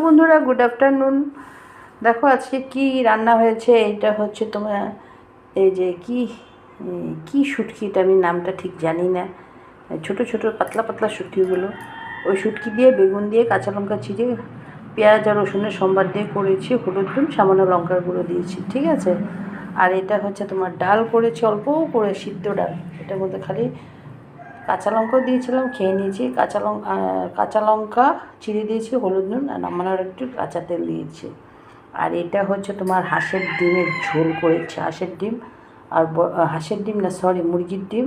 Hello বন্ধুরা, good afternoon. দেখো আজকে কি রান্না হয়েছে। এটা হচ্ছে তোমার এই যে কি শুটকিটা, আমি নামটা ঠিক জানি না। ছোট ছোট পাতলা পাতলা শুটকিগুলো, ওই শুটকি দিয়ে বেগুন দিয়ে কাঁচা লঙ্কা চিড়ে পেঁয়াজ আর রসুনের সম্বার দিয়ে করেছি। হলুদ নুন সামান্য লঙ্কার গুঁড়ো দিয়েছি, ঠিক আছে। আর এটা হচ্ছে তোমার ডাল করেছি, অল্প করে সিদ্ধ ডাল। এটার মধ্যে খালি কাঁচা লঙ্কাও দিয়েছিলাম, খেয়ে নিয়েছি। কাঁচা লঙ্কা চিড়ে দিয়েছি, হলুদ নুন আর নামানোর একটু কাঁচা তেল দিয়েছি। আর এটা হচ্ছে তোমার হাঁসের ডিমের ঝোল করেছি। হাঁসের ডিম আর হাঁসের ডিম না, সরি, মুরগির ডিম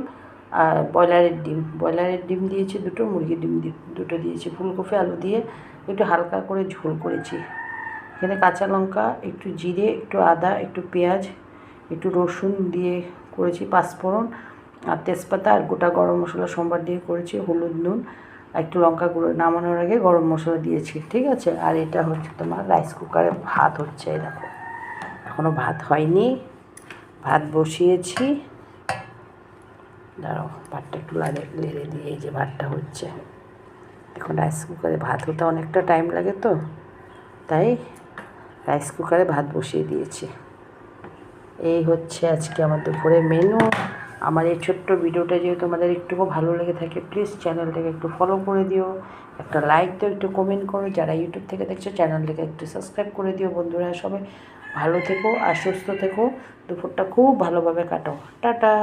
আর ব্রয়লারের ডিম দিয়েছি দুটো, মুরগির ডিম দুটো দিয়েছি। ফুলকপি আলু দিয়ে একটু হালকা করে ঝোল করেছি। এখানে কাঁচা লঙ্কা, একটু জিরে, একটু আদা, একটু পেঁয়াজ, একটু রসুন দিয়ে করেছি, পাঁচফোড়ন আর তেজপাতা আর গোটা গরম মশলা সম্বার দিয়ে করেছি। হলুদ নুন আর একটু লঙ্কা গুঁড়ো, নামানোর আগে গরম মশলা দিয়েছি, ঠিক আছে। আর এটা হচ্ছে তোমার রাইস কুকারে ভাত হচ্ছে। এই দেখো, এখনও ভাত হয়নি, ভাত বসিয়েছি। দাঁড়াও, ভাতটা একটু লেড়ে দিয়ে, এই যে ভাতটা হচ্ছে। এখন রাইস কুকারে ভাত হতে অনেকটা টাইম লাগে, তো তাই রাইস কুকারে ভাত বসিয়ে দিয়েছি। এই হচ্ছে আজকে আমার দুপুরের মেনু। আমার এই ছোট্ট ভিডিওটা যদি তোমাদের একটুকু ভালো লেগে থাকে, প্লিজ চ্যানেলটাকে একটু ফলো করে দিও, একটা লাইক দিও, একটু কমেন্ট করো। যারা ইউটিউব থেকে দেখছো চ্যানেলটাকে একটু সাবস্ক্রাইব করে দিও। বন্ধুরা সবাই ভালো থেকো আর সুস্থ থেকো, দুপুরটা খুব ভালোভাবে কাটাও। টাটা।